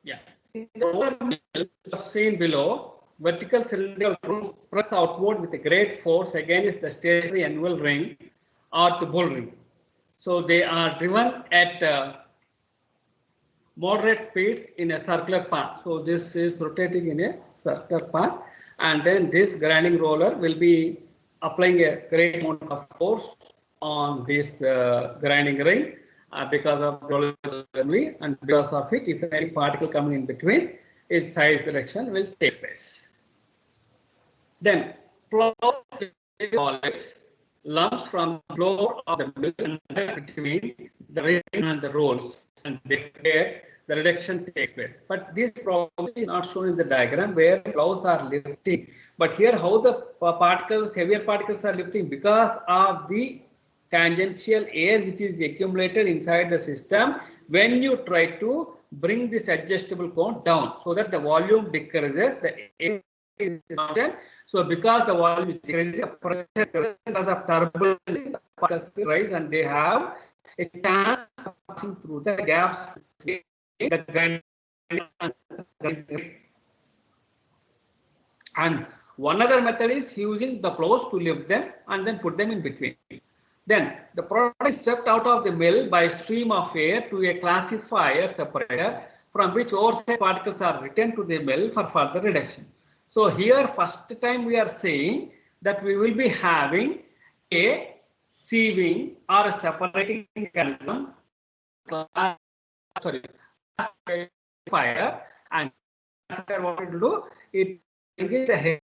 Yeah. In the roller mill, you have seen below, vertical cylindrical screws press outward with a great force against the stationary annual ring or the bull ring. So they are driven at moderate speeds in a circular path. So this is rotating in a circular path, and then this grinding roller will be applying a great amount of force on this grinding ring because of roller assembly, and because of it, if any particle coming in between, its size reduction will take place. Then plows solids lumps from the floor of the mill and between the ring and the rolls, and there the reduction takes place. But this problem is not shown in the diagram where plows are lifting. But here, how the particles, heavier particles are lifting, because of the tangential air which is accumulated inside the system when you try to bring this adjustable cone down, so that the volume decreases, the air is constant. So because the volume is decreasing, the pressure because of turbulence, the particles rise and they have a chance of passing through the gaps between the grinding and and one other method is using the plows to lift them and then put them in between. Then the product is swept out of the mill by a stream of air to a classifier separator, from which oversized particles are returned to the mill for further reduction. So here, first time we are saying that we will be having a sieving or a separating mechanism, sorry, fire, and what it will do, it will get the heavy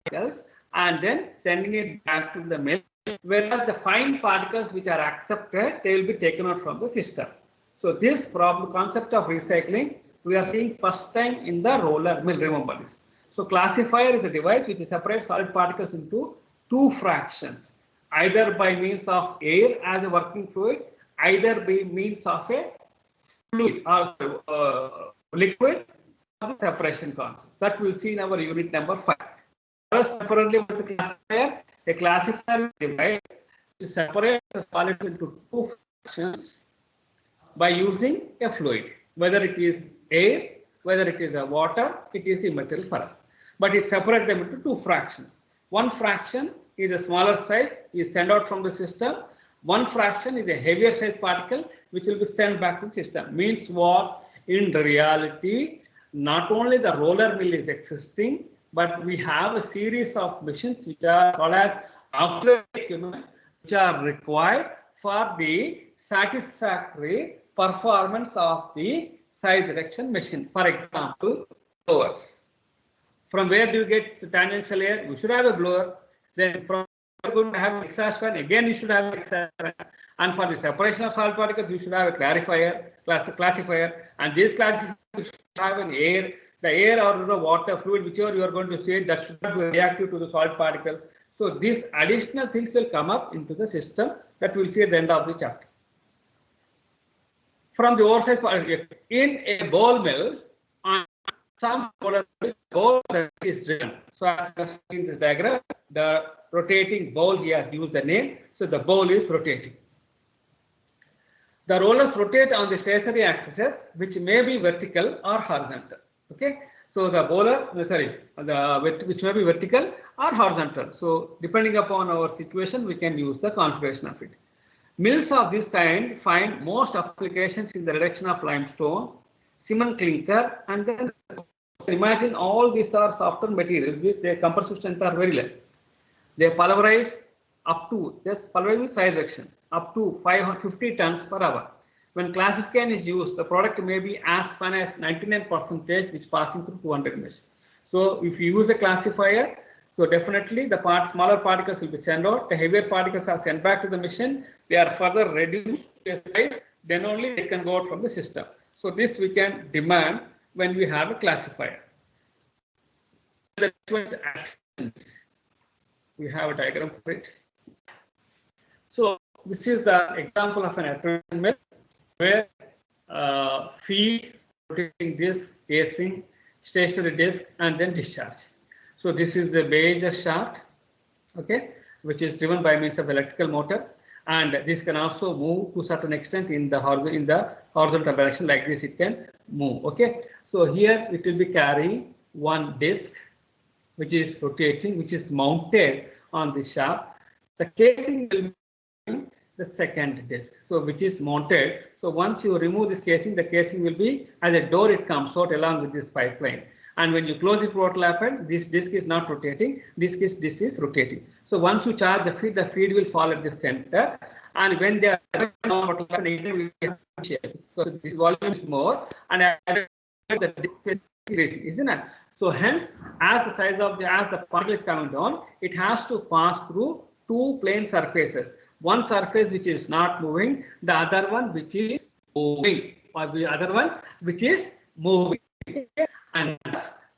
particles and then sending it back to the mill, whereas the fine particles which are accepted, they will be taken out from the system. So this problem concept of recycling we are seeing first time in the roller mill. Remember this. So classifier is a device which separates solid particles into two fractions, either by means of air as a working fluid, either by means of a fluid or liquid, or the separation concept. That we'll see in our unit number 5. First, separately, with the classifier, a classifier device to separate the solids into two fractions by using a fluid, whether it is air, whether it is a water, it is a material for us. But it separates them into two fractions. One fraction is a smaller size, is sent out from the system. One fraction is a heavier size particle which will be sent back to the system. Means what? In reality, not only the roller mill is existing, but we have a series of machines which are called as auxiliary equipment, which are required for the satisfactory performance of the size reduction machine. For example, blowers. From where do you get the tangential air? You should have a blower. Then from you're going to have an exhaust fan, again you should have an exhaust fan. And for the separation of solid particles, you should have a classifier, and this classifier should have an air, the air or the water fluid, whichever you are going to say, that should not be reactive to the solid particles. So these additional things will come up into the system that we'll see at the end of the chapter. From the oversized particle in a ball mill, some bowl is driven. So as in this diagram, the rotating bowl, he has used the name. So the bowl is rotating. The rollers rotate on the stationary axes, which may be vertical or horizontal. Okay. So the bowler, which may be vertical or horizontal. So depending upon our situation, we can use the configuration of it. Mills of this kind find most applications in the reduction of limestone, cement clinker, and then imagine all these are softer materials which their compressive strength are very less. They pulverize up to, this pulverizing size reduction, up to 550 tons per hour. When classification is used, the product may be as fine as 99% which passing through 200 mesh. So if you use a classifier, so definitely the smaller particles will be sent out, the heavier particles are sent back to the machine, they are further reduced to a size, then only they can go out from the system. So this we can demand when we have a classifier. We have a diagram for it. So this is the example of an attraction mill where feed, rotating disc, casing, stationary disc, and then discharge. So this is the Bager shaft, okay, which is driven by means of electrical motor, and this can also move to certain extent in the horizontal direction like this. It can move. Okay, so here it will be carrying one disc which is rotating, which is mounted on the shaft. The casing will be the second disc, so which is mounted. So once you remove this casing, the casing will be as a door, it comes out along with this pipeline. And when you close it, what will happen? This disc is not rotating, this is rotating. So once you charge the feed will fall at the center, and when they are what will happen, it will be shape. So this volume is more, and the disc is increasing, isn't it? So hence, as the size of the as the particle is coming down, it has to pass through two plane surfaces. One surface which is not moving, the other one which is moving, or the other one which is moving. And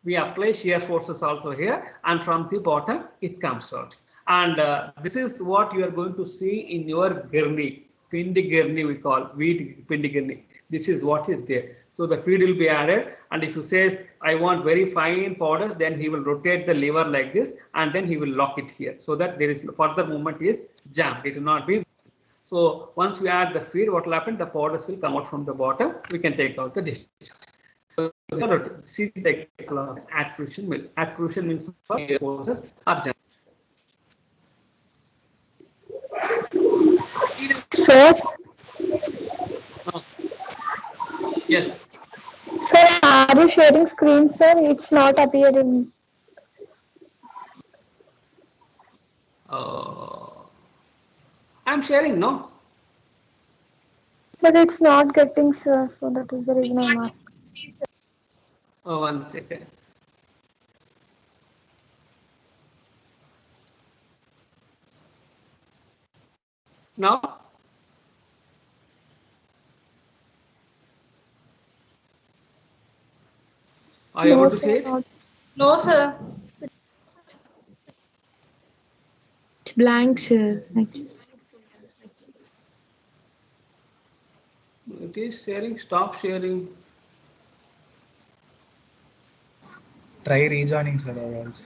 we apply shear forces also here, and from the bottom it comes out. And this is what you are going to see in your gurney, pindi gurney we call, wheat pindi gurney. This is what is there. So the feed will be added, and if you says I want very fine powder, then he will rotate the lever like this, and then he will lock it here, so that there is further movement is jammed. It will not be. So once we add the feed, what will happen? The powders will come out from the bottom. We can take out the dish. So see the example of accretion mill. Accretion means forces are jammed. Sir, Yes. sir, are you sharing screen, sir? It's not appearing. I'm sharing, no? But it's not getting, sir. So that is the reason I'm asking. Oh, 1 second. Now, are you No, able to sir, see it? not. No, sir. It's blank, sir. Actually. It is sharing. Stop sharing. Try rejoining, sir, or else.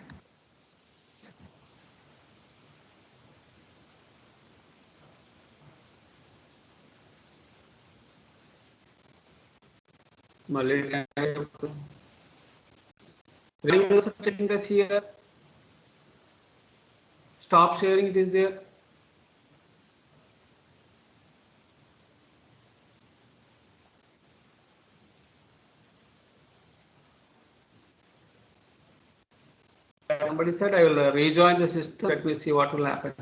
Malay. Ring also telling us here. Stop sharing. It is there. Somebody said I will rejoin the system. Let me see what will happen.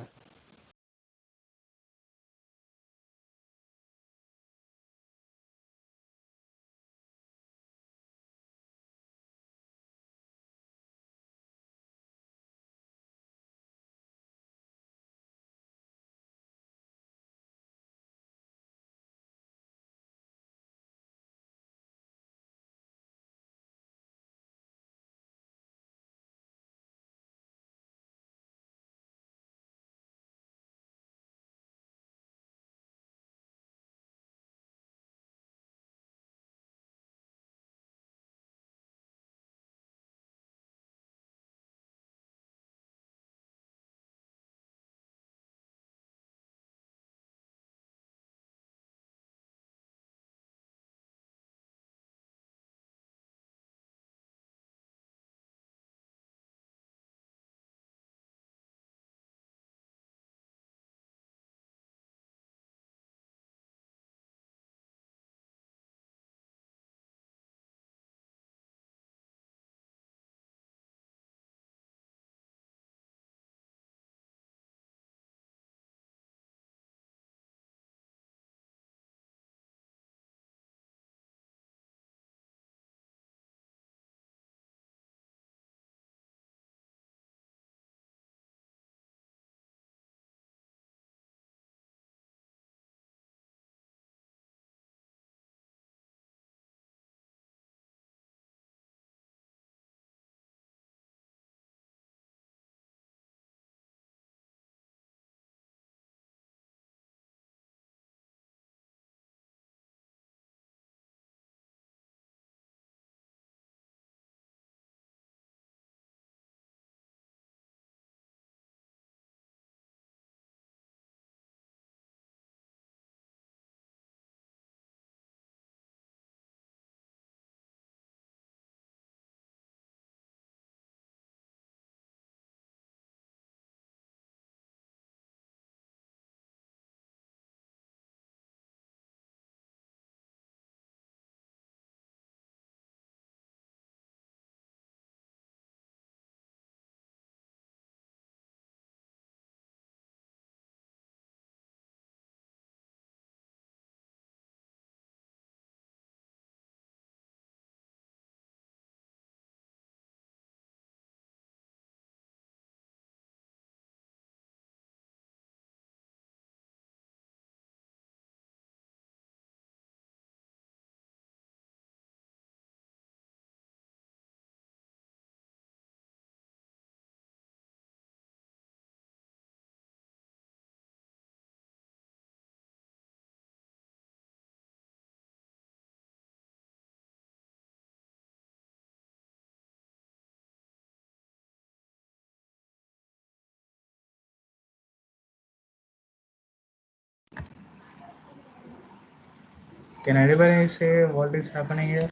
Can anybody say what is happening here?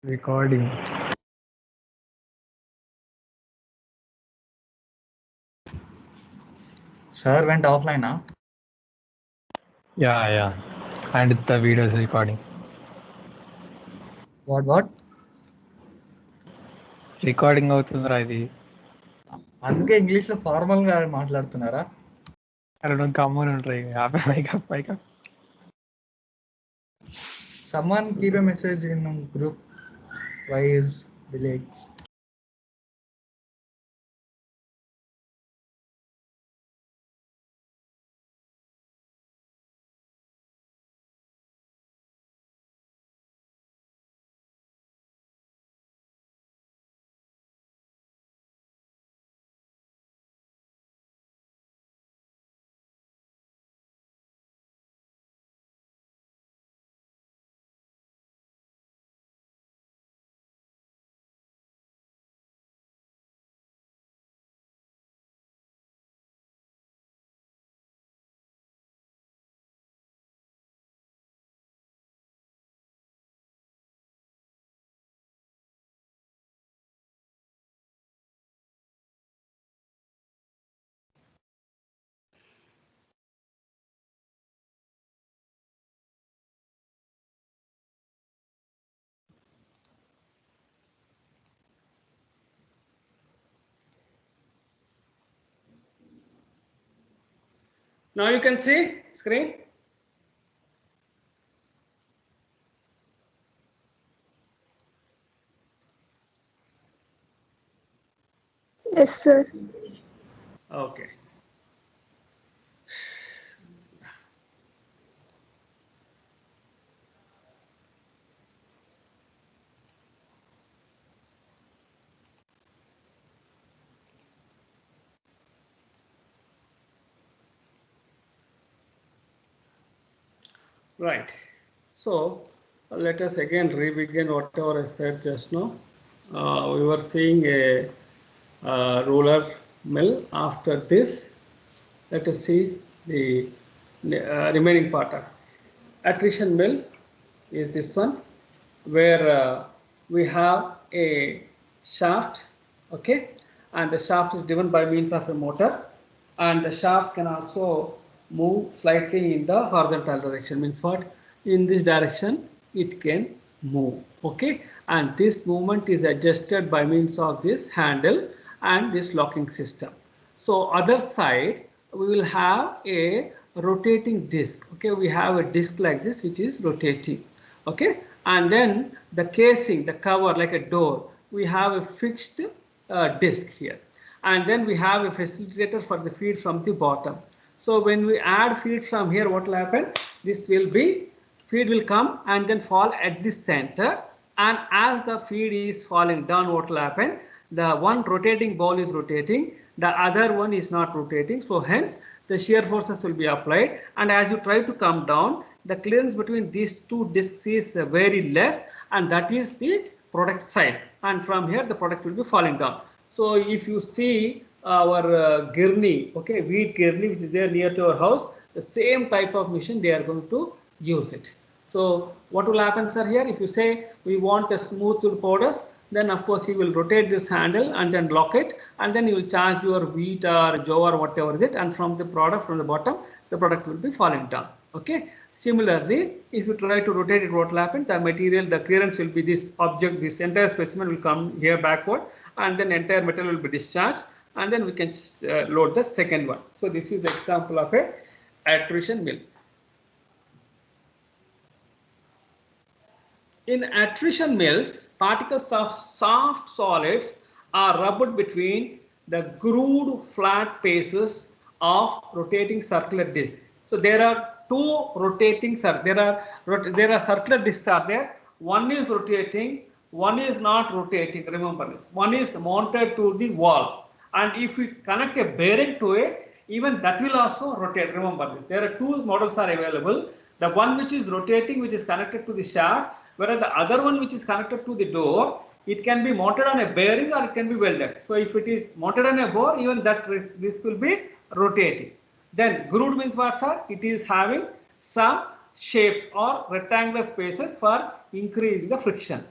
Recording. Sir went offline now. Yeah. And the video is recording. What? Recording అవుతుందిరా ఇది. అందుకే English లో formal గా మాట్లాడుతున్నారా? అరే నువ్వు గమ్మున ఉంటాయి mic. Someone keep a message in group. Why is delayed? Now you can see screen. Yes, sir. Okay. Right. So let us again re-begin whatever I said just now. We were seeing a roller mill. After this, let us see the remaining part. Attrition mill is this one, where we have a shaft, okay, and the shaft is driven by means of a motor, and the shaft can also move slightly in the horizontal direction. Means what? In this direction it can move, okay, and this movement is adjusted by means of this handle and this locking system. So other side we will have a rotating disc, okay, we have a disc like this which is rotating, okay, and then the casing, the cover like a door, we have a fixed disc here, and then we have a facilitator for the feed from the bottom. So when we add feed from here, what will happen? This will be, feed will come and then fall at the center, and as the feed is falling down, what will happen? The one rotating ball is rotating, the other one is not rotating, so hence the shear forces will be applied, and as you try to come down, the clearance between these two discs is very less, and that is the product size, and from here the product will be falling down. So if you see our girni, okay, wheat girni which is there near to our house, the same type of machine they are going to use it. So what will happen, sir, here? If you say we want a smooth powders, then of course you will rotate this handle and then lock it, and then you will charge your wheat or jow or whatever is it, and from the product from the bottom the product will be falling down, okay. Similarly, if you try to rotate it, what will happen? The material, the clearance will be this object, this entire specimen will come here backward, and then entire metal will be discharged, and then we can load the second one. So this is the example of a attrition mill. In attrition mills, particles of soft solids are rubbed between the grooved flat faces of rotating circular disc. So there are two rotating, there are circular discs are there. One is rotating, one is not rotating. Remember this. One is mounted to the wall, and if we connect a bearing to it, even that will also rotate. Remember this. There are two models are available. The one which is rotating, which is connected to the shaft, whereas the other one which is connected to the door, it can be mounted on a bearing or it can be welded. So if it is mounted on a bore, even that this will be rotating. Then grooved means what, sir? It is having some shapes or rectangular spaces for increasing the friction.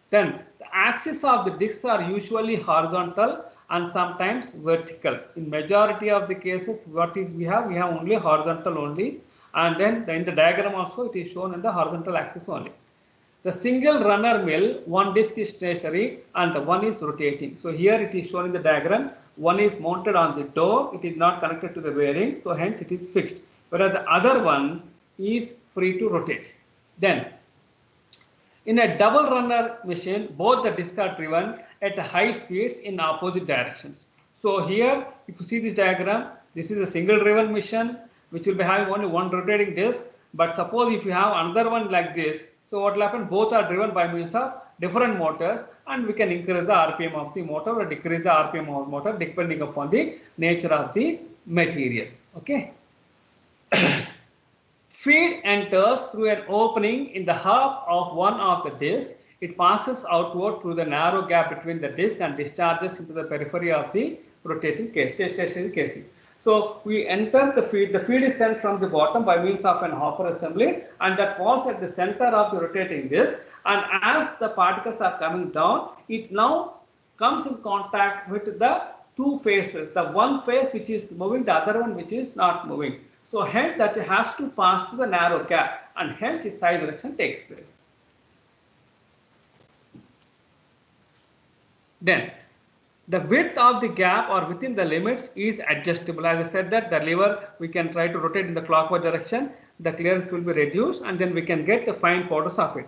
Then the axis of the discs are usually horizontal and sometimes vertical. In majority of the cases, what is we have only horizontal only, and then in the diagram also it is shown in the horizontal axis only. The single runner mill, one disc is stationary and the one is rotating. So here it is shown in the diagram, one is mounted on the door, it is not connected to the bearing, so hence it is fixed, whereas the other one is free to rotate. Then in a double runner machine, both the discs are driven at high speeds in opposite directions. So here, if you see this diagram, this is a single driven machine which will be having only one rotating disc. But suppose if you have another one like this, so what will happen? Both are driven by means of different motors, and we can increase the RPM of the motor or decrease the RPM of the motor depending upon the nature of the material. Okay. Feed enters through an opening in the hub of one of the discs. It passes outward through the narrow gap between the disc and discharges into the periphery of the rotating casing. So we enter the feed. The feed is sent from the bottom by means of an hopper assembly, and that falls at the center of the rotating disc. And as the particles are coming down, it now comes in contact with the two faces. The one face which is moving, the other one which is not moving. So hence that it has to pass through the narrow gap, and hence its side direction takes place. Then the width of the gap or within the limits is adjustable. As I said that the lever we can try to rotate in the clockwise direction, the clearance will be reduced, and then we can get the fine powders of it.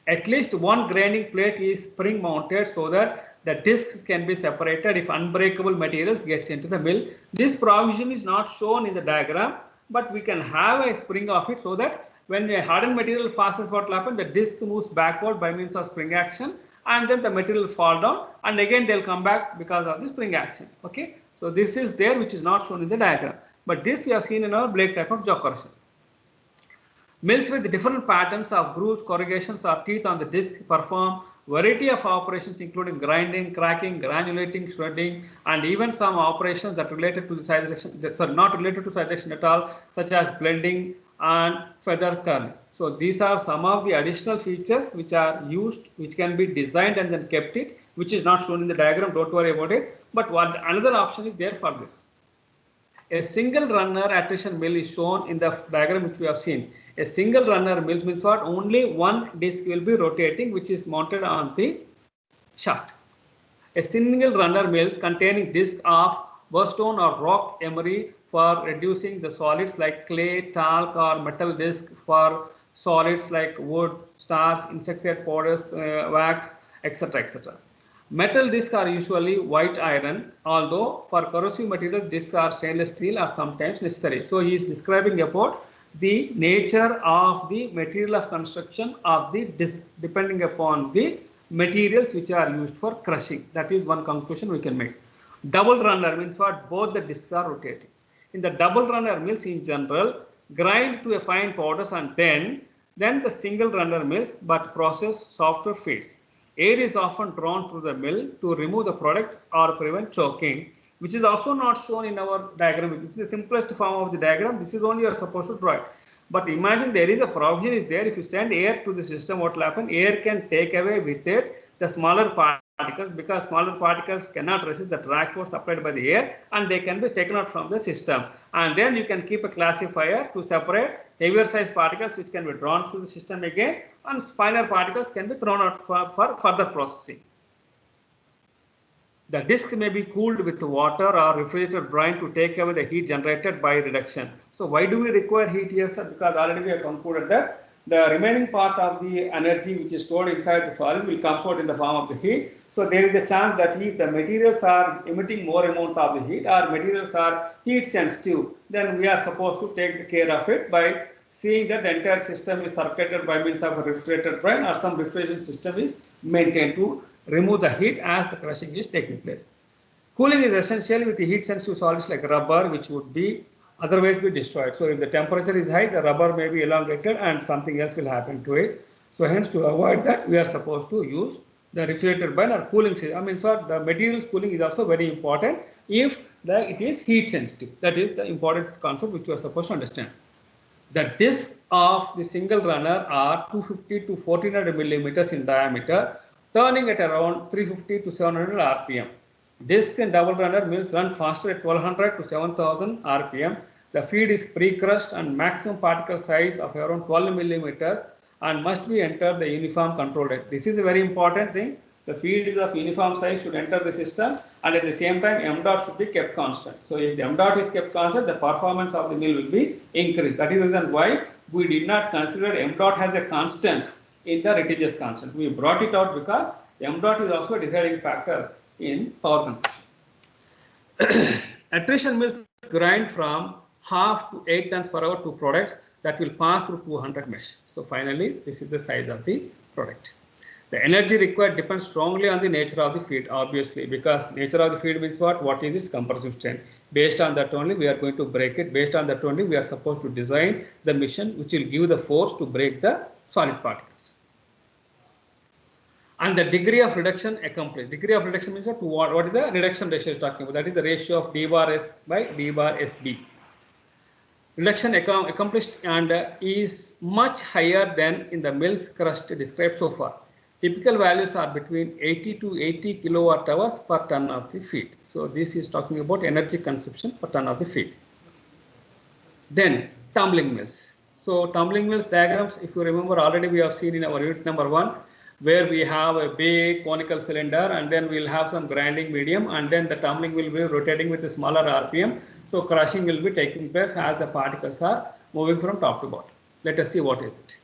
At least one grinding plate is spring mounted so that the discs can be separated if unbreakable materials gets into the mill. This provision is not shown in the diagram, but we can have a spring of it so that when a hardened material passes, what will happen? The disc moves backward by means of spring action, and then the material fall down, and again they'll come back because of the spring action. Okay, so this is there which is not shown in the diagram, but this we have seen in our blade type of jaw corrosion. Mills with different patterns of grooves, corrugations or teeth on the disc perform variety of operations including grinding, cracking, granulating, shredding, and even some operations that related to the size reduction, not related to size reduction at all, such as blending and feather turning. So these are some of the additional features which are used, which can be designed and then kept it, which is not shown in the diagram. Don't worry about it. But another option is there for this. A single runner attrition mill is shown in the diagram which we have seen. A single runner mill means what? Only one disc will be rotating, which is mounted on the shaft. A single runner mills containing disc of burnstone or rock emery for reducing the solids like clay, talc or metal disc, for solids like wood, starch, insecticide powders, wax, etc. etc. Metal discs are usually white iron, although for corrosive material discs are stainless steel are sometimes necessary. So he is describing about the nature of the material of construction of the disc depending upon the materials which are used for crushing. That is one conclusion we can make. Double runner means what? Both the discs are rotating. In the double runner mills in general, grind to a fine powders and then the single runner mills but process softer feeds. Air is often drawn through the mill to remove the product or prevent choking, which is also not shown in our diagram. This is the simplest form of the diagram. This is only you are supposed to draw it. But imagine there is a provision is there. If you send air to the system, what will happen? Air can take away with it the smaller particles, because smaller particles cannot resist the drag force applied by the air, and they can be taken out from the system. And then you can keep a classifier to separate heavier size particles which can be drawn through the system again, and finer particles can be thrown out for further processing. The discs may be cooled with water or refrigerator brine to take away the heat generated by reduction. So why do we require heat here, sir? Because already we have concluded that the remaining part of the energy which is stored inside the solid will come out in the form of the heat. So there is a chance that if the materials are emitting more amount of the heat or materials are heat sensitive, then we are supposed to take care of it by seeing that the entire system is circuited by means of a refrigerator brine or some refrigeration system is maintained to remove the heat as the crushing is taking place. Cooling is essential with the heat sensitive solids like rubber, which would be otherwise be destroyed. So if the temperature is high, the rubber may be elongated and something else will happen to it. So hence, to avoid that, we are supposed to use the refrigerator burn or cooling system. I mean, so the materials cooling is also very important if it is heat sensitive. That is the important concept which you are supposed to understand. The disc of the single runner are 250 to 1400 millimeters in diameter, turning at around 350 to 700 RPM. Discs in double runner mills run faster at 1200 to 7000 RPM. The feed is pre-crushed and maximum particle size of around 12 millimeters and must be entered the uniform control rate. This is a very important thing. The feed is of uniform size should enter the system, and at the same time m dot should be kept constant. So if the m dot is kept constant, the performance of the mill will be increased. That is the reason why we did not consider m dot as a constant in the Retiges constant. We brought it out because m dot is also a deciding factor in power consumption. Attrition mills grind from half to 8 tons per hour to products that will pass through 200 mesh. So finally, this is the size of the product. The energy required depends strongly on the nature of the feed, obviously, because nature of the feed means what? What is its compressive strength? Based on that only, we are going to break it. Based on that only, we are supposed to design the machine which will give the force to break the solid particles. And the degree of reduction accomplished. Degree of reduction means what is the reduction ratio is talking about? That is the ratio of d bar s by d bar sb. Reduction accomplished and is much higher than in the mill's crust described so far. Typical values are between 80 to 80 kilowatt hours per ton of the feed. So this is talking about energy consumption per ton of the feed. Then tumbling mills. So tumbling mills diagrams, if you remember, already we have seen in our unit number 1, where we have a big conical cylinder and then we'll have some grinding medium, and then the tumbling will be rotating with a smaller RPM. So crushing will be taking place as the particles are moving from top to bottom. Let us see what is it.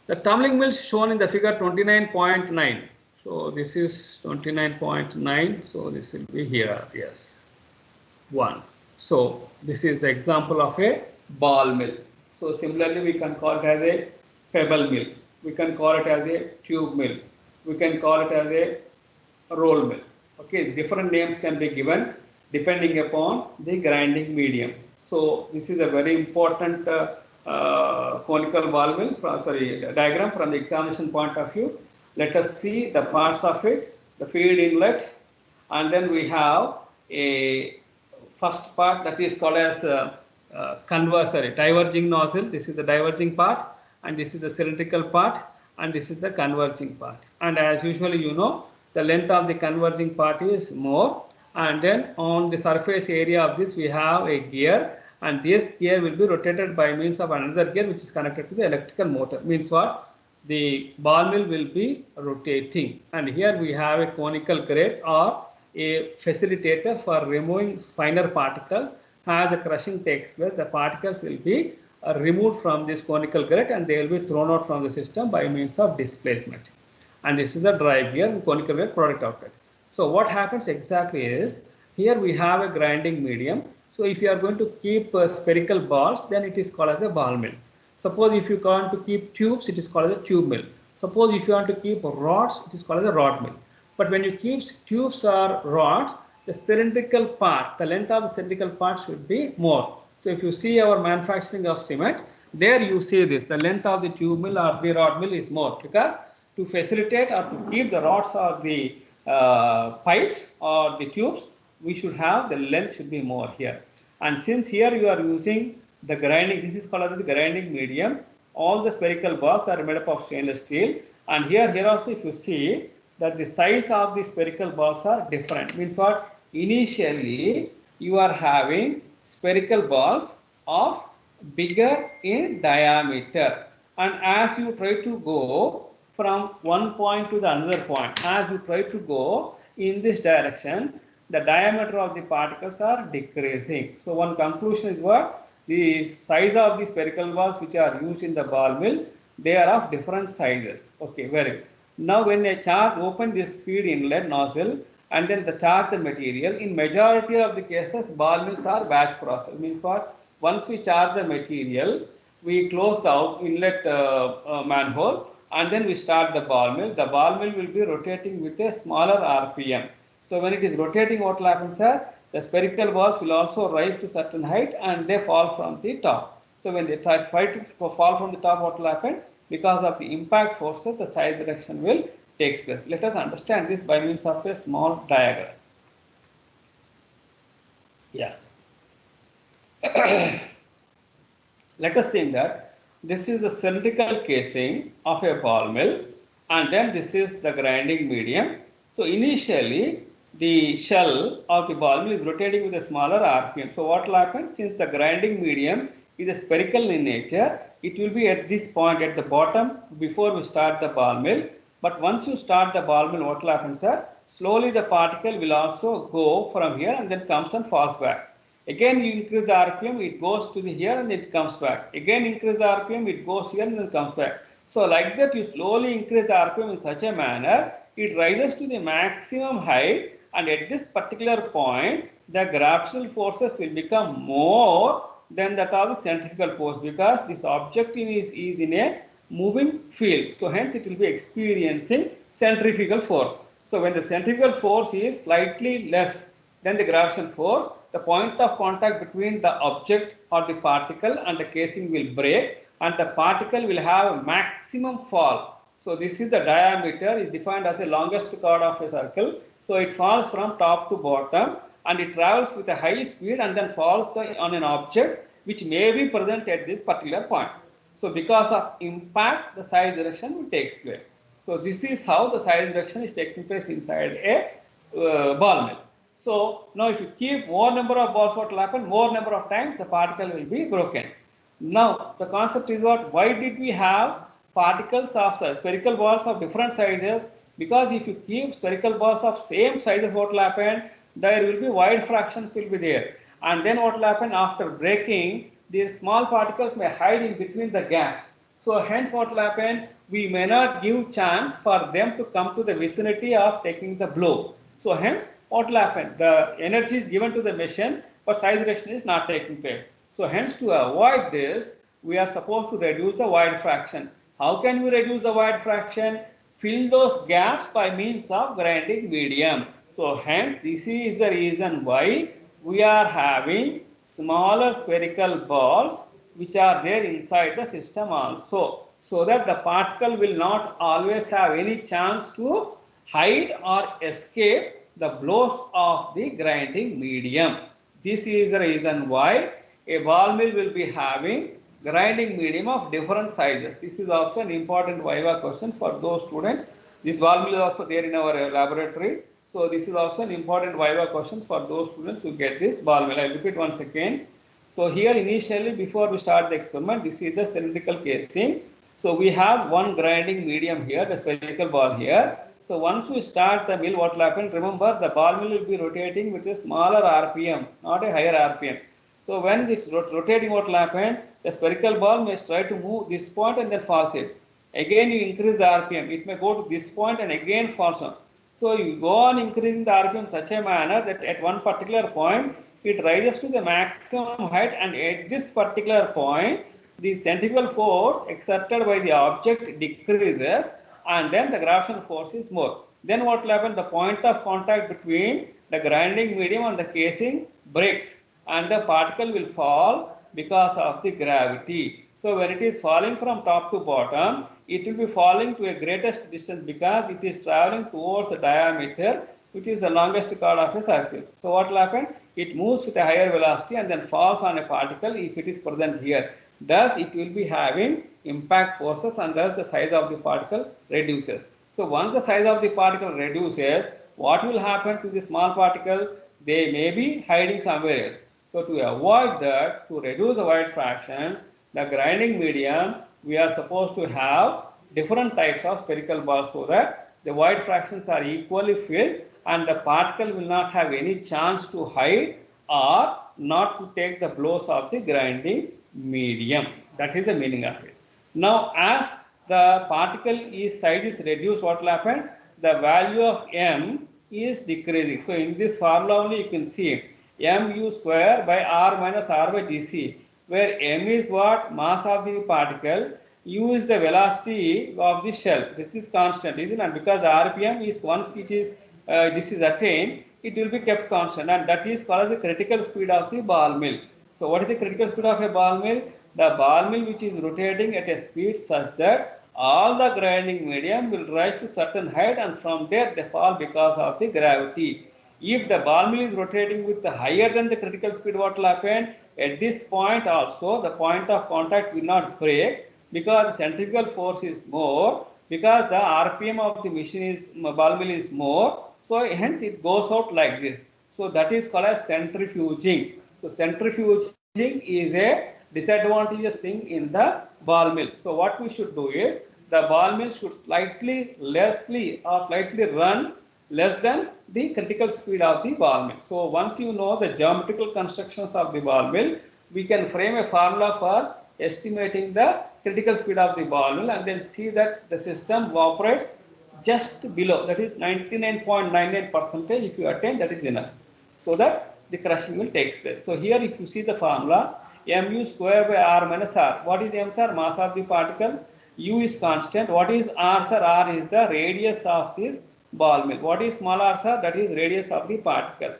The tumbling mills shown in the figure 29.9. So this is 29.9. So this will be here. Yes. 1. So this is the example of a ball mill. So similarly, we can call it as a pebble mill. We can call it as a tube mill. We can call it as a roll mill. Okay, different names can be given depending upon the grinding medium. So this is a very important conical ball mill, diagram from the examination point of view. Let us see the parts of it, the feed inlet, and then we have a first part that is called as diverging nozzle. This is the diverging part, and this is the cylindrical part, and this is the converging part. And as usually you know, the length of the converging part is more, and then on the surface area of this we have a gear, and this gear will be rotated by means of another gear which is connected to the electrical motor. Means what? The ball mill will be rotating, and here we have a conical grate or a facilitator for removing finer particles. As the crushing takes place, the particles will be removed from this conical grate and they will be thrown out from the system by means of displacement. And this is the drive gear, conical grate product outlet. So what happens exactly is, here we have a grinding medium. So if you are going to keep spherical balls, then it is called as a ball mill. Suppose if you want to keep tubes, it is called as a tube mill. Suppose if you want to keep rods, it is called as a rod mill. But when you keep tubes or rods, the cylindrical part, the length of the cylindrical part should be more. So if you see our manufacturing of cement, there you see this, the length of the tube mill or the rod mill is more, because to facilitate or to keep the rods or the pipes or the tubes, we should have the length should be more here. And since here you are using the grinding, this is called as the grinding medium, all the spherical balls are made up of stainless steel, and here also if you see that the size of the spherical balls are different. Means what? Initially you are having spherical balls of bigger in diameter, and as you try to go from one point to the another point, as you try to go in this direction, the diameter of the particles are decreasing. So one conclusion is what? The size of the spherical balls which are used in the ball mill, they are of different sizes. Okay, very good. Now when a charge open this feed inlet nozzle and then the charge the material, in majority of the cases ball mills are batch process. Means what? Once we charge the material, we close the inlet manhole and then we start the ball mill. The ball mill will be rotating with a smaller RPM. So when it is rotating, what will happen, sir? The spherical balls will also rise to certain height and they fall from the top. So when they try to fall from the top, what will happen? Because of the impact forces, the size reduction will takes place. Let us understand this by means of a small diagram. Yeah. Let us think that this is the cylindrical casing of a ball mill, and then this is the grinding medium. So initially the shell of the ball mill is rotating with a smaller RPM. So what will happen? Since the grinding medium is a spherical in nature, it will be at this point at the bottom before we start the ball mill. But once you start the ball mill, what will happen, sir? Slowly the particle will also go from here and then comes and falls back. Again you increase the RPM, it goes to the here and it comes back. Again increase the RPM, it goes here and then comes back. So like that you slowly increase the RPM in such a manner, it rises to the maximum height, and at this particular point the gravitational forces will become more than that of the centrifugal force, because this object is in a moving field. So hence it will be experiencing centrifugal force. So when the centrifugal force is slightly less than the gravitational force, the point of contact between the object or the particle and the casing will break, and the particle will have a maximum fall. So this is the diameter is defined as the longest chord of a circle. So it falls from top to bottom, and it travels with a high speed and then falls on an object which may be present at this particular point. So because of impact, the side direction will take place. So this is how the side direction is taking place inside a ball mill. So now if you keep more number of balls, what will happen? More number of times the particle will be broken. Now the concept is what? Why did we have particles of spherical balls of different sizes? Because if you keep spherical balls of same sizes, what will happen? There will be wide fractions will be there. And then what will happen after breaking? These small particles may hide in between the gaps. So hence what will happen? We may not give chance for them to come to the vicinity of taking the blow. So hence what will happen? The energy is given to the machine, but side direction is not taking place. So hence to avoid this, we are supposed to reduce the wide fraction. How can we reduce the wide fraction? Fill those gaps by means of grinding medium. So hence this is the reason why we are having smaller spherical balls which are there inside the system also, so that the particle will not always have any chance to hide or escape the blows of the grinding medium. This is the reason why a ball mill will be having grinding medium of different sizes. This is also an important Viva question for those students. This ball mill is also there in our laboratory. So this is also an important Viva question for those students who get this ball mill. I will repeat once again. So here initially before we start the experiment, this is the cylindrical casing. So we have one grinding medium here, the spherical ball here. So once we start the mill, what will happen? Remember, the ball mill will be rotating with a smaller RPM, not a higher RPM. So when it's rotating, what will happen? The spherical ball may try to move this point and then falls it. Again you increase the RPM, it may go to this point and again falls on. So you go on increasing the RPM in such a manner that at one particular point it rises to the maximum height, and at this particular point the centrifugal force exerted by the object decreases, and then the gravitational force is more. Then what will happen? The point of contact between the grinding medium and the casing breaks, and the particle will fall because of the gravity. So when it is falling from top to bottom, it will be falling to a greatest distance because it is traveling towards the diameter, which is the longest chord of a circle. So what will happen? It moves with a higher velocity and then falls on a particle if it is present here. Thus it will be having impact forces, and thus the size of the particle reduces. So once the size of the particle reduces, what will happen to the small particle? They may be hiding somewhere else. So to avoid that, to reduce the wide fractions, the grinding medium, we are supposed to have different types of spherical balls so that the wide fractions are equally filled and the particle will not have any chance to hide or not to take the blows of the grinding medium. That is the meaning of it. Now as the particle size is reduced, what will happen? The value of m is decreasing. So in this formula only you can see mu square by r minus r by dc, where m is what? Mass of the particle, u is the velocity of the shell. This is constant, isn't it? And because the RPM is, once it is this is attained, it will be kept constant, and that is called the critical speed of the ball mill. So what is the critical speed of a ball mill? The ball mill which is rotating at a speed such that all the grinding medium will rise to certain height, and from there they fall because of the gravity. If the ball mill is rotating with the higher than the critical speed, what will happen? At this point also, the point of contact will not break because the centrifugal force is more, because the RPM of the machine is, ball mill is more, so hence it goes out like this. So that is called as centrifuging. So centrifuging is a disadvantageous thing in the ball mill. So what we should do is, the ball mill should slightly run less than the critical speed of the ball mill. So once you know the geometrical constructions of the ball mill, we can frame a formula for estimating the critical speed of the ball mill, and then see that the system operates just below, that is 99.99%. If you attain, that is enough, so that the crushing will take place. So here if you see the formula, mu square by r minus r. What is m, sir? Mass of the particle. U is constant. What is r, sir? R is the radius of this ball mill. What is small r, sir? That is radius of the particle.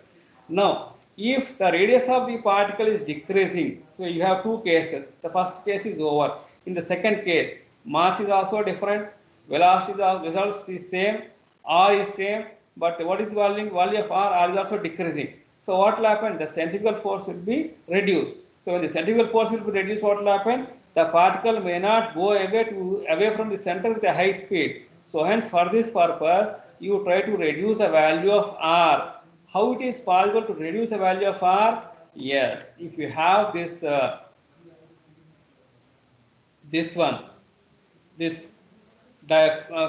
Now, if the radius of the particle is decreasing, so you have two cases. The first case is over. In the second case, mass is also different, velocity results is same, r is same, but what is value of r is also decreasing. So what will happen? The centrifugal force will be reduced. So when the centrifugal force will be reduced, what will happen? The particle may not go away from the center with a high speed. So hence, for this purpose, you try to reduce the value of r. How it is possible to reduce the value of r? Yes, if you have this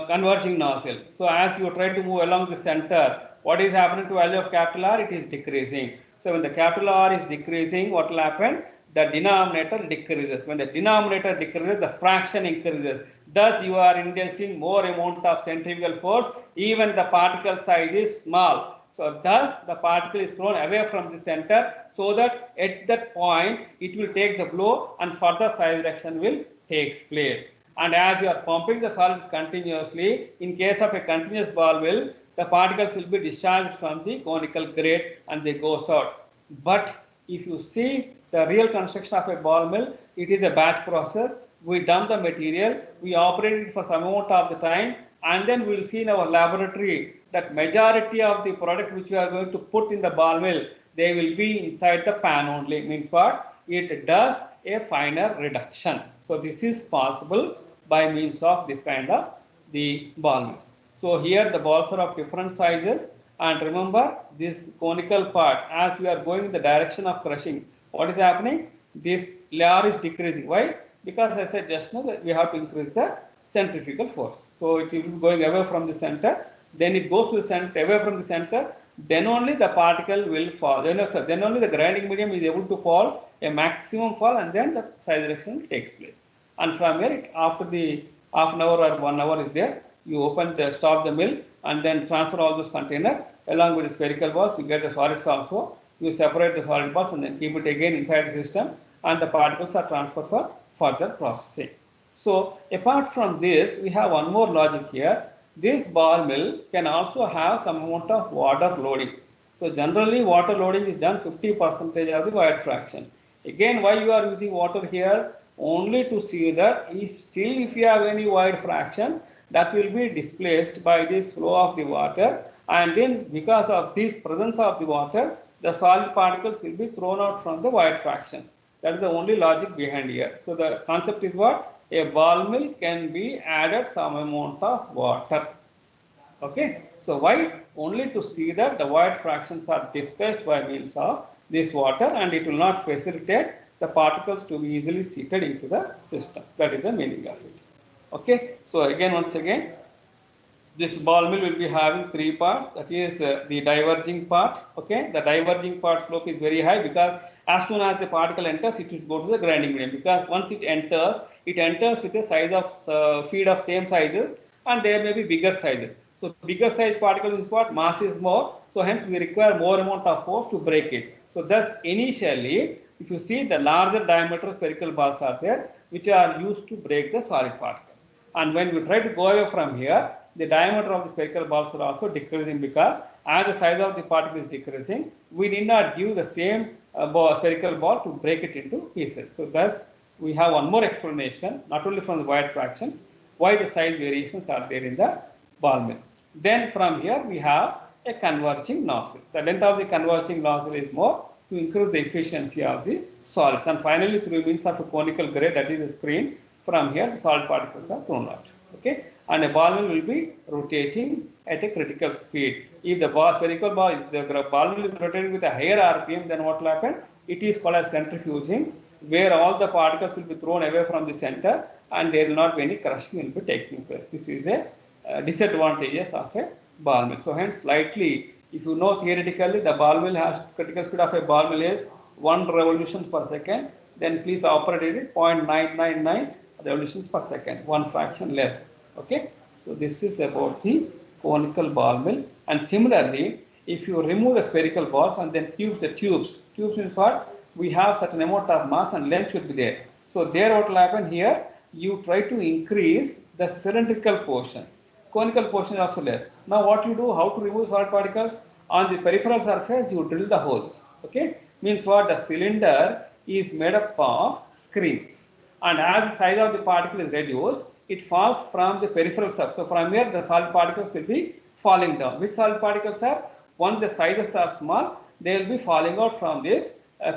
converging nozzle. So as you try to move along the center, what is happening to value of capital R? It is decreasing. So when the capital R is decreasing, what will happen? The denominator decreases. When the denominator decreases, the fraction increases. Thus, you are inducing more amount of centrifugal force, even the particle size is small. So thus, the particle is thrown away from the center, so that at that point, it will take the blow and further size reduction will take place. And as you are pumping the solids continuously, in case of a continuous ball mill, the particles will be discharged from the conical grate and they goes out. But if you see the real construction of a ball mill, it is a batch process. We dump the material, we operate it for some amount of the time, and then we will see in our laboratory that majority of the product which we are going to put in the ball mill, they will be inside the pan only. Means what? It does a finer reduction. So this is possible by means of this kind of the ball mills. So here the balls are of different sizes, and remember this conical part, as we are going in the direction of crushing, what is happening? This layer is decreasing. Why? Because I said just now that we have to increase the centrifugal force. So it is going away from the center, then it goes to the center, away from the center, then only the particle will fall. Then only the grinding medium is able to fall a maximum fall, and then the size reduction takes place. And from here, after the half an hour or 1 hour is there, you stop the mill, and then transfer all those containers along with the spherical balls. You get the solids also. You separate the solid balls and then keep it again inside the system, and the particles are transferred for further processing. So apart from this, we have one more logic here. This ball mill can also have some amount of water loading. So generally water loading is done 50% of the void fraction. Again, why you are using water here? Only to see that if you have any void fractions, that will be displaced by this flow of the water, and then because of this presence of the water, the solid particles will be thrown out from the void fractions. That is the only logic behind here. So the concept is what? A ball mill can be added some amount of water. Okay. So why? Only to see that the void fractions are displaced by means of this water, and it will not facilitate the particles to be easily seated into the system. That is the meaning of it. Okay. So again, once again, this ball mill will be having three parts. That is the diverging part. Okay. The diverging part slope is very high, because as soon as the particle enters, it will go to the grinding medium, because once it enters with a size of feed of same sizes, and there may be bigger sizes. So bigger size particle is what? Mass is more. So hence we require more amount of force to break it. So thus initially, if you see, the larger diameter spherical balls are there, which are used to break the solid particles. And when we try to go away from here, the diameter of the spherical balls are also decreasing, because as the size of the particle is decreasing, we need not give the same spherical ball to break it into pieces. So thus we have one more explanation, not only from the void fractions. why the size variations are there in the ball mill. Then from here we have a converging nozzle. The length of the converging nozzle is more to increase the efficiency of the solids. And finally, through means of a conical grate, that is a screen, from here the solid particles are thrown out. Okay, and a ball mill will be rotating at a critical speed. If the spherical ball, if the ball mill is rotating with a higher RPM, then what will happen? It is called as centrifuging, where all the particles will be thrown away from the center and there will not be any crushing will be taking place. This is a disadvantages of a ball mill. So hence slightly, if you know theoretically the ball mill has critical speed of a ball mill is 1 revolution per second, then please operate it at 0.999 revolutions per second, one fraction less. Okay, so this is about the conical ball mill. And similarly, if you remove the spherical balls and then tubes means what? We have certain amount of mass and length should be there. So there what will happen here, you try to increase the cylindrical portion. Conical portion is also less. Now what you do, how to remove solid particles? On the peripheral surface, you drill the holes. Okay, means what? The cylinder is made up of screens. And as the size of the particle is reduced, it falls from the peripheral surface. So from here, the solid particles will be falling down. Which solid particles are? Once the sizes are small, they will be falling out from this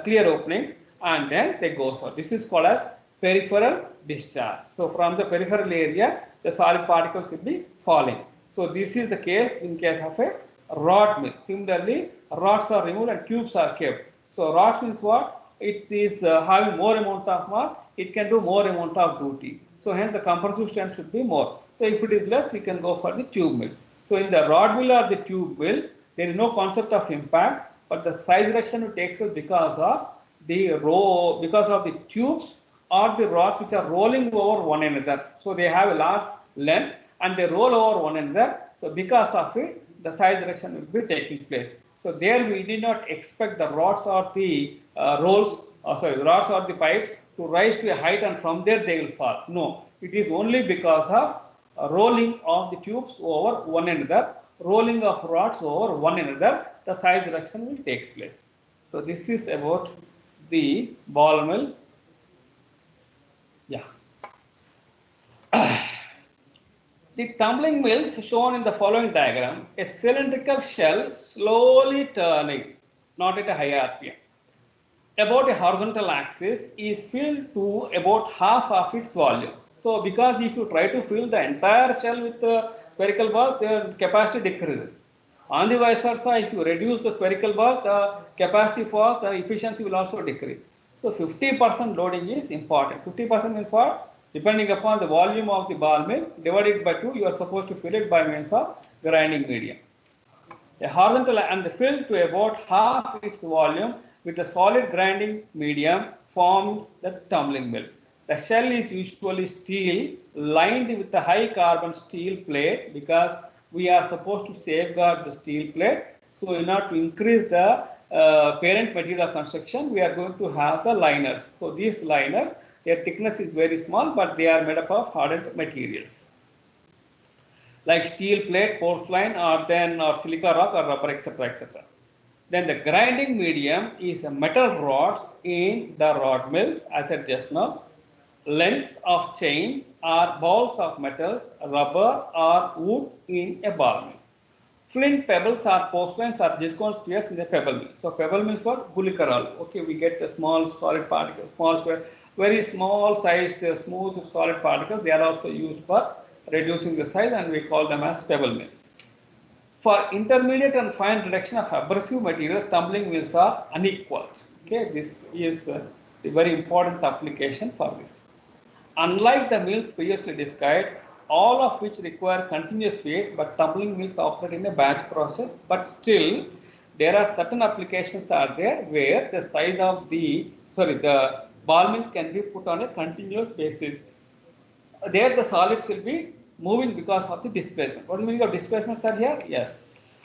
clear openings and then they go out. This is called as peripheral discharge. So from the peripheral area, the solid particles will be falling. So this is the case in case of a rod mill. Similarly, rods are removed and tubes are kept. So rods means what? It is having more amount of mass, it can do more amount of duty. So hence the compressive strength should be more. So if it is less, we can go for the tube mills. So in the rod mill or the tube mill, there is no concept of impact, but the size reduction takes place because of the tubes or the rods which are rolling over one another. So they have a large length and they roll over one another. So because of it, the size reduction will be taking place. So there we did not expect the rods or the rods or the pipes to rise to a height and from there they will fall. No, it is only because of rolling of the tubes over one another, rolling of rods over one another, the size reduction will take place. So this is about the ball mill. Yeah. The tumbling mills shown in the following diagram, a cylindrical shell slowly turning, not at a high RPM, about a horizontal axis is filled to about half of its volume. So because if you try to fill the entire shell with spherical balls, the capacity decreases. On the vice versa, if you reduce the spherical ball, the capacity for the efficiency will also decrease. So 50% loading is important. 50% means what? Depending upon the volume of the ball mill, divided by 2, you are supposed to fill it by means of grinding medium. A horizontal and filled to about half its volume with a solid grinding medium forms the tumbling mill. The shell is usually steel lined with a high carbon steel plate because we are supposed to safeguard the steel plate. So in order to increase the parent material construction, we are going to have the liners. So these liners, their thickness is very small, but they are made up of hardened materials like steel plate, porcelain, or silica rock or rubber, etc., etc. Then the grinding medium is metal rods in the rod mills, as I said just now. Lengths of chains are balls of metals, rubber or wood in a ball mill. Flint pebbles are porcelains or zircon spheres in the pebble mill. So pebble means what? Gullikarol. Okay, we get the small solid particles, small square, very small sized smooth solid particles. They are also used for reducing the size and we call them as pebble mills. For intermediate and fine reduction of abrasive materials, tumbling mills are unequal. Okay, this is a very important application for this. Unlike the mills previously described, all of which require continuous feed, but tumbling mills operate in a batch process. But still, there are certain applications are there where the size of the ball mills can be put on a continuous basis. There the solids will be moving because of the displacement. What do you mean of displacements are here? Yes.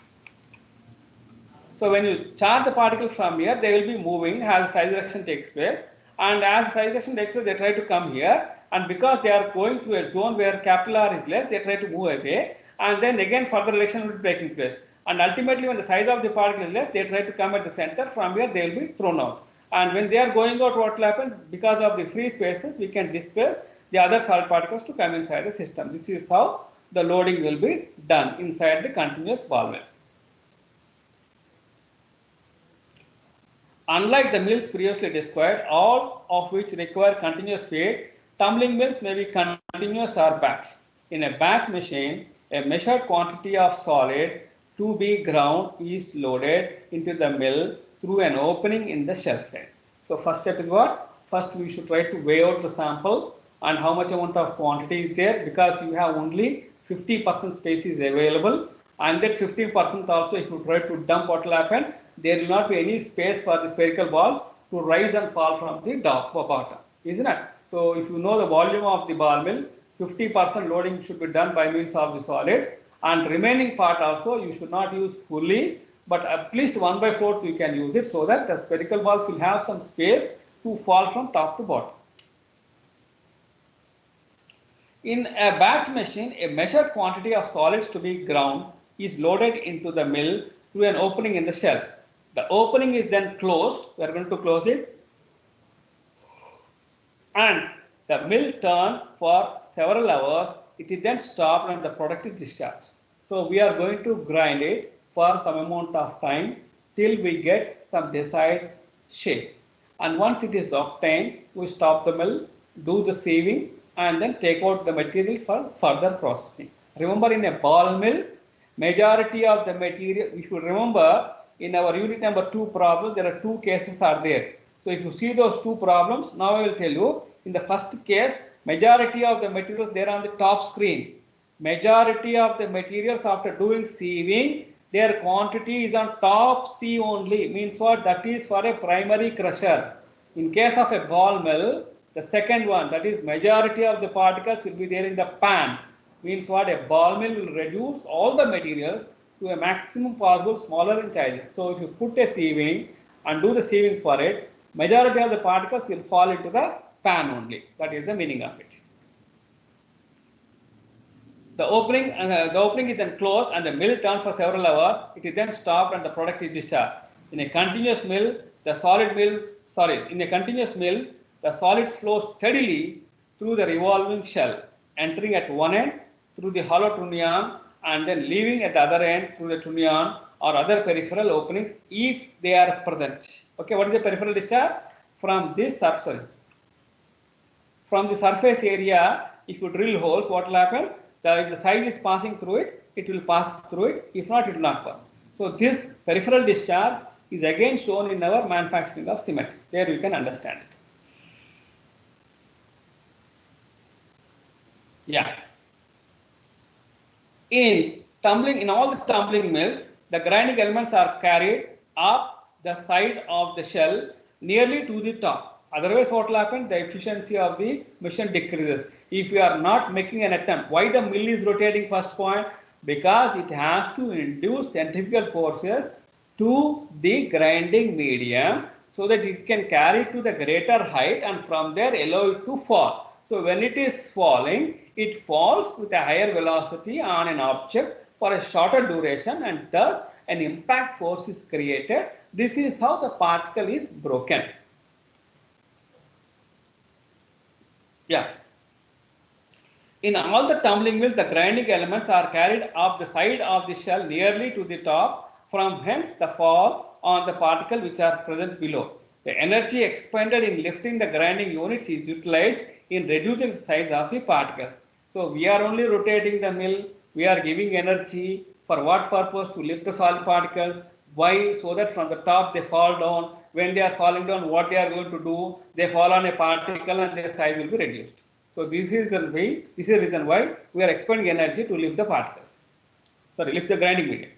So when you charge the particle from here, they will be moving as size reduction takes place. And as size reduction takes place, they try to come here. And because they are going to a zone where capital R is less, they try to move away. And then again further reduction will be taking place. And ultimately when the size of the particle is less, they try to come at the center. From where they will be thrown out. And when they are going out, what will happen? Because of the free spaces, we can displace the other solid particles to come inside the system. This is how the loading will be done inside the continuous ball mill. Unlike the mills previously described, all of which require continuous feed, tumbling mills may be continuous or batch. In a batch machine, a measured quantity of solid to be ground is loaded into the mill through an opening in the shell side. So first step is what? First we should try to weigh out the sample and how much amount of quantity is there, because you have only 50% space is available, and that 50% also if you try to dump, what will happen? There will not be any space for the spherical balls to rise and fall from the bottom, isn't it? So if you know the volume of the ball mill, 50% loading should be done by means of the solids, and remaining part also you should not use fully, but at least 1/4 you can use it, so that the spherical balls will have some space to fall from top to bottom. In a batch machine, a measured quantity of solids to be ground is loaded into the mill through an opening in the shell. The opening is then closed. We are going to close it, and the mill turn for several hours. It is then stopped and the product is discharged. So we are going to grind it for some amount of time till we get some desired shape. And once it is obtained, we stop the mill, do the sieving, and then take out the material for further processing. Remember, in a ball mill, majority of the material, if you remember, in our unit number 2 problem, there are 2 cases are there. So if you see those 2 problems, now I will tell you, in the first case, majority of the materials there on the top screen. Majority of the materials after doing sieving, their quantity is on top C only. Means what? That is for a primary crusher. In case of a ball mill, the second one, that is majority of the particles will be there in the pan. Means what? A ball mill will reduce all the materials to a maximum possible smaller in sizes. So if you put a sieving and do the sieving for it, majority of the particles will fall into the pan only. That is the meaning of it. The opening is then closed and the mill turns for several hours. It is then stopped and the product is discharged. In a continuous mill, the solids flow steadily through the revolving shell, entering at one end through the hollow trunnion and then leaving at the other end through the trunnion or other peripheral openings if they are present. Okay, what is the peripheral discharge? From this from the surface area, if you drill holes, what will happen? If the side is passing through it, it will pass through it. If not, it will not pass. So this peripheral discharge is again shown in our manufacturing of cement. There you can understand it. Yeah. In all the tumbling mills, the grinding elements are carried up the side of the shell nearly to the top. Otherwise, what will happen? The efficiency of the machine decreases. If you are not making an attempt, why the mill is rotating? First point, because it has to induce centrifugal forces to the grinding medium so that it can carry to the greater height and from there allow it to fall. So when it is falling, it falls with a higher velocity on an object for a shorter duration, and thus an impact force is created. This is how the particle is broken. Yeah. In all the tumbling mills, the grinding elements are carried up the side of the shell nearly to the top, from hence the fall on the particle which are present below. The energy expended in lifting the grinding units is utilized in reducing the size of the particles. So we are only rotating the mill, we are giving energy for what purpose? To lift the solid particles. Why? So that from the top they fall down. When they are falling down, what they are going to do? They fall on a particle and their size will be reduced. So this is the reason why we are expending energy to lift the particles. Sorry, lift the grinding medium.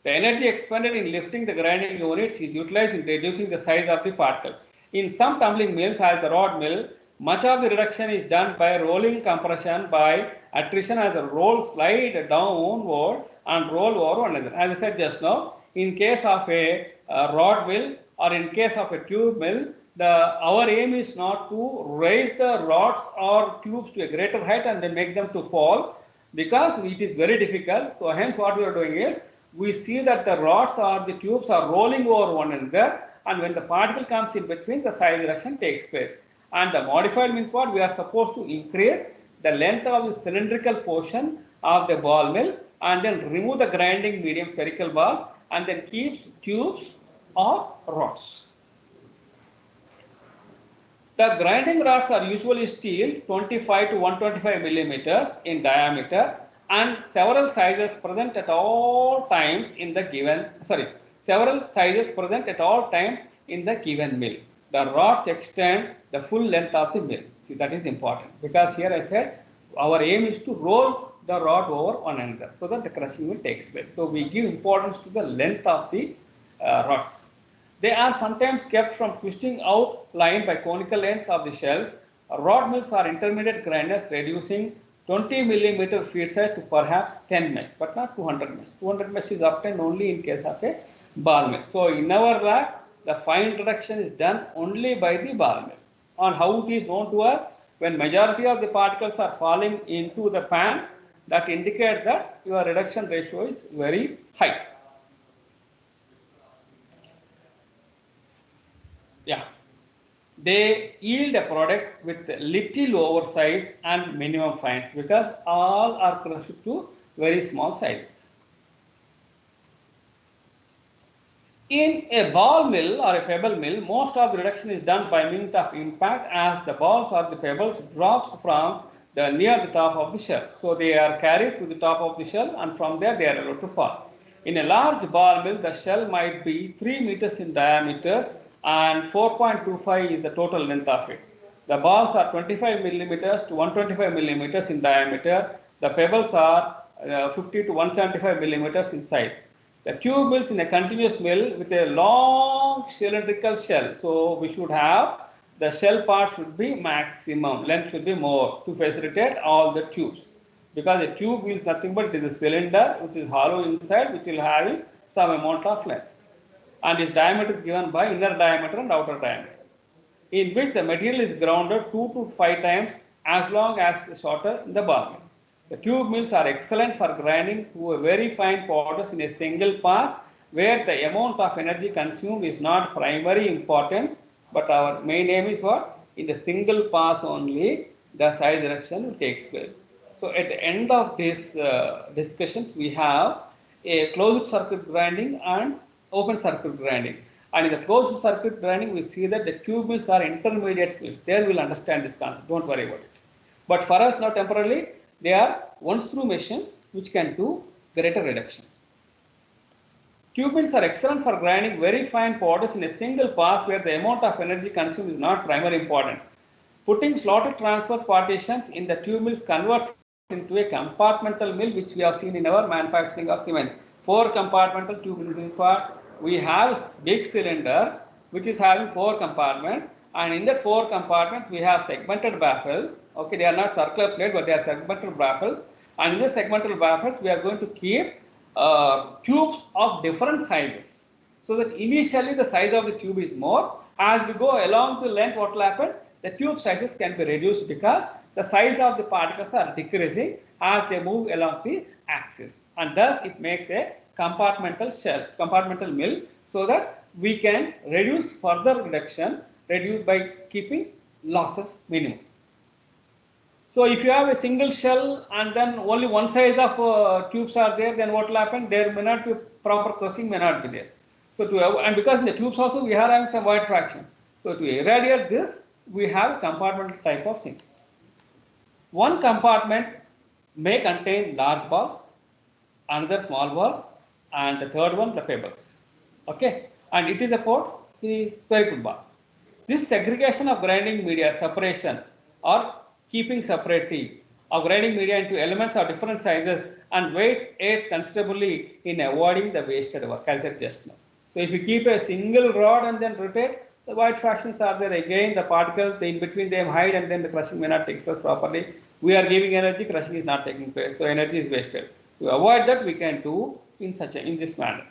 The energy expended in lifting the grinding units is utilized in reducing the size of the particle. In some tumbling mills, as the rod mill, much of the reduction is done by rolling compression by attrition, as the roll slide downward and roll over one another. As I said just now, in case of a rod mill or in case of a tube mill, our aim is not to raise the rods or tubes to a greater height and then make them to fall, because it is very difficult. So hence what we are doing is, we see that the rods or the tubes are rolling over one another, and when the particle comes in between, the size reduction takes place. And the modified means what? We are supposed to increase the length of the cylindrical portion of the ball mill and then remove the grinding medium spherical balls and then keep tubes or rods. The grinding rods are usually steel 25 to 125 millimeters in diameter and several sizes present at all times in the given mill. The rods extend the full length of the mill. See, that is important because here I said our aim is to roll the rod over one another so that the crushing will take place. So we give importance to the length of the rods. They are sometimes kept from twisting out line by conical ends of the shells. Rod mills are intermediate grinders reducing 20 millimeter feed size to perhaps 10 mesh, but not 200 mesh. 200 mesh is obtained only in case of a ball mill. So in our lab, the fine reduction is done only by the ball mill. On how it is known to us, when majority of the particles are falling into the pan, that indicates that your reduction ratio is very high. Yeah, they yield a product with little oversize and minimum fines because all are crushed to very small sizes. In a ball mill or a pebble mill, most of the reduction is done by means of impact as the balls or the pebbles drops from the near the top of the shell. So they are carried to the top of the shell and from there they are allowed to fall. In a large ball mill, the shell might be 3 meters in diameter and 4.25 is the total length of it. The balls are 25 millimeters to 125 millimeters in diameter. The pebbles are 50 to 175 millimeters in size. The tube mills in a continuous mill with a long cylindrical shell. So we should have the shell part should be maximum, length should be more to facilitate all the tubes. Because a tube means nothing but it is a cylinder which is hollow inside, which will have some amount of length. And its diameter is given by inner diameter and outer diameter, in which the material is grounded 2 to 5 times as long as the shorter in the ball mill. The tube mills are excellent for grinding to a very fine powders in a single pass, where the amount of energy consumed is not primary importance, but our main aim is what? In the single pass only, the size reduction takes place. So at the end of this discussions, we have a closed circuit grinding and open circuit grinding. And in the closed circuit grinding, we see that the tube mills are intermediate mills. There we'll understand this concept. Don't worry about it. But for us now temporarily, they are once-through machines which can do greater reduction. Tube mills are excellent for grinding very fine powders in a single pass where the amount of energy consumed is not primary important. Putting slotted transverse partitions in the tube mills converts into a compartmental mill, which we have seen in our manufacturing of cement. 4 compartmental tube mills. We have a big cylinder which is having 4 compartments, and in the 4 compartments we have segmented baffles. Okay, they are not circular plate, but they are segmental baffles. And in the segmental baffles, we are going to keep tubes of different sizes, so that initially the size of the tube is more. As we go along the length, what will happen? The tube sizes can be reduced because the size of the particles are decreasing as they move along the axis, and thus it makes a compartmental mill, so that we can reduce further reduction, reduce by keeping losses minimum. So if you have a single shell and then only one size of tubes are there, then what will happen? There may not be proper crushing, may not be there. So and because in the tubes also we are having some void fraction. So to irradiate this, we have compartmental type of thing. One compartment may contain large balls, another small balls, and the third one the pebbles. Okay, and it is about the spherical ball. This segregation of grinding media, separation or keeping separately of grinding media into elements of different sizes and weights aids considerably in avoiding the wasted work, as I said just now. So if you keep a single rod and then rotate, the void fractions are there again, the particles in between them hide, and then the crushing may not take place properly. We are giving energy, crushing is not taking place, so energy is wasted. To avoid that, we can do in this manner.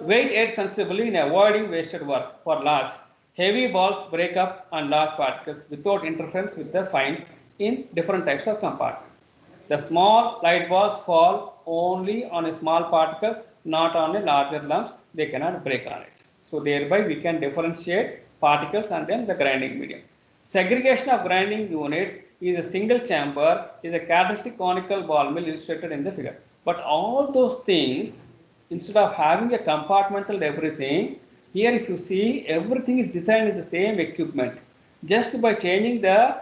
Weight aids considerably in avoiding wasted work. For large, heavy balls break up on large particles without interference with the fines in different types of compartments. The small light balls fall only on a small particles, not on a larger lumps. They cannot break on it. So thereby we can differentiate particles and then the grinding medium. Segregation of grinding units is a single chamber, is a characteristic conical ball mill illustrated in the figure. But all those things, instead of having a compartmental everything, here if you see, everything is designed in the same equipment. Just by changing the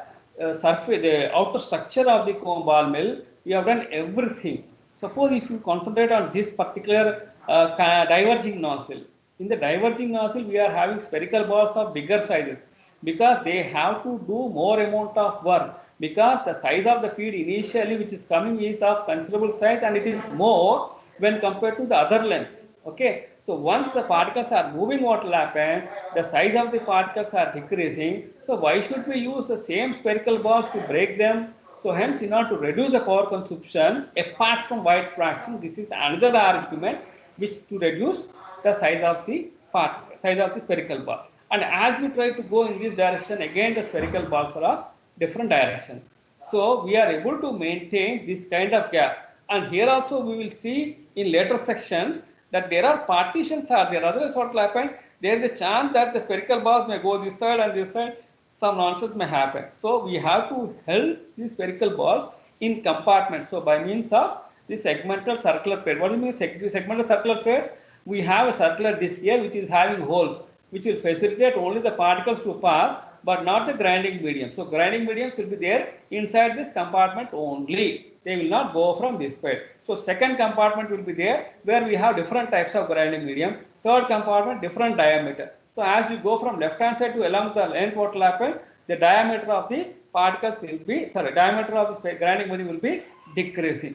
surface, the outer structure of the ball mill, we have done everything. Suppose if you concentrate on this particular diverging nozzle, in the diverging nozzle we are having spherical balls of bigger sizes because they have to do more amount of work, because the size of the feed initially which is coming is of considerable size and it is more when compared to the other lengths. Okay, so once the particles are moving, what will happen? The size of the particles are decreasing. So why should we use the same spherical balls to break them? So hence, in order to reduce the power consumption, apart from white fraction, this is another argument which to reduce the size of the size of the spherical ball. And as we try to go in this direction, again the spherical balls are of different directions. So we are able to maintain this kind of gap. And here also we will see in later sections that there are partitions are there. Otherwise, what will happen? There is a chance that the spherical balls may go this side and this side. Some nonsense may happen. So we have to hold these spherical balls in compartments. So by means of the segmental circular plate. What do you mean segmental circular plates? We have a circular disc here which is having holes, which will facilitate only the particles to pass, but not the grinding medium. So grinding mediums will be there inside this compartment only. They will not go from this side. So second compartment will be there where we have different types of grinding medium. Third compartment, different diameter. So as you go from left hand side to along the length, what will happen? The diameter of the particles will be, diameter of the grinding medium will be decreasing.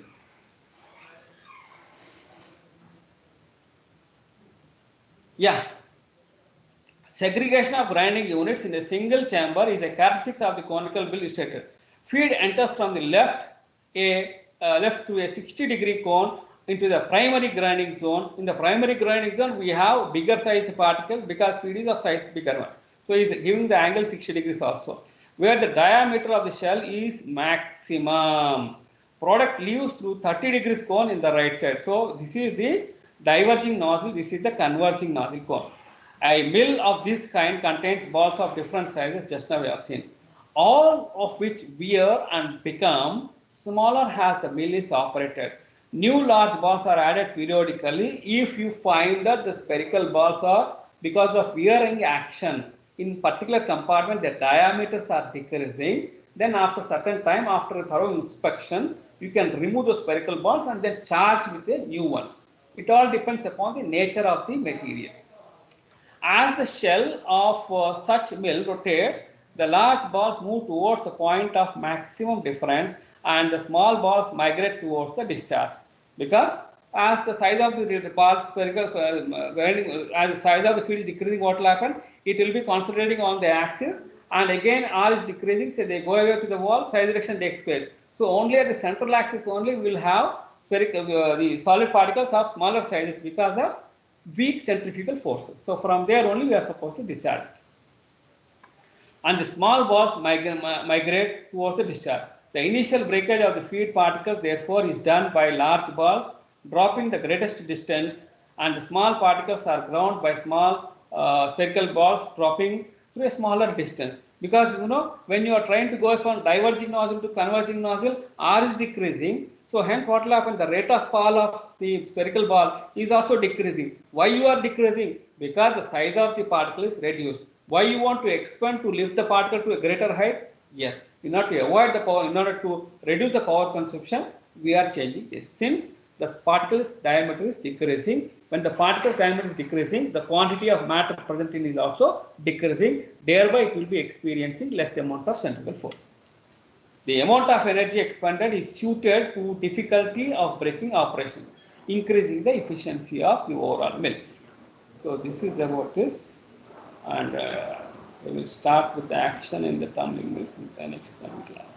Yeah. Segregation of grinding units in a single chamber is a characteristic of the conical mill illustrated. Feed enters from the left to a 60-degree cone into the primary grinding zone. In the primary grinding zone, we have bigger sized particles because feed is of size bigger one. So it is giving the angle 60 degrees also. Where the diameter of the shell is maximum. Product leaves through 30 degrees cone in the right side. So this is the diverging nozzle, this is the converging nozzle cone. A mill of this kind contains balls of different sizes, just now we have seen, all of which wear and become smaller as the mill is operated. New large balls are added periodically if you find that the spherical balls are, because of wearing action in particular compartment, the diameters are decreasing. Then after certain time, after a thorough inspection, you can remove the spherical balls and then charge with the new ones. It all depends upon the nature of the material. As the shell of such mill rotates, the large balls move towards the point of maximum difference and the small balls migrate towards the discharge. Because as the size of the ball spherical as the size of the feed is decreasing, what will happen? It will be concentrating on the axis, and again R is decreasing, so they go away to the wall, size reduction takes place. So only at the central axis only we will have spherical the solid particles of smaller sizes because of weak centrifugal forces. So from there only we are supposed to discharge it. And the small balls migrate towards the discharge. The initial breakage of the feed particles therefore is done by large balls dropping the greatest distance, and the small particles are ground by small spherical balls dropping through a smaller distance. Because you know, when you are trying to go from diverging nozzle to converging nozzle, R is decreasing. So hence what will happen? The rate of fall of the spherical ball is also decreasing. Why you are decreasing? Because the size of the particle is reduced. Why you want to expand to lift the particle to a greater height? Yes, in order to avoid the power, in order to reduce the power consumption, we are changing this. Since the particle's diameter is decreasing, when the particle's diameter is decreasing, the quantity of matter present in is also decreasing. Thereby, it will be experiencing less amount of centrifugal force. The amount of energy expended is suited to difficulty of breaking operations, increasing the efficiency of the overall mill. So this is about this, and we will start with the action in the tumbling mills in the next class.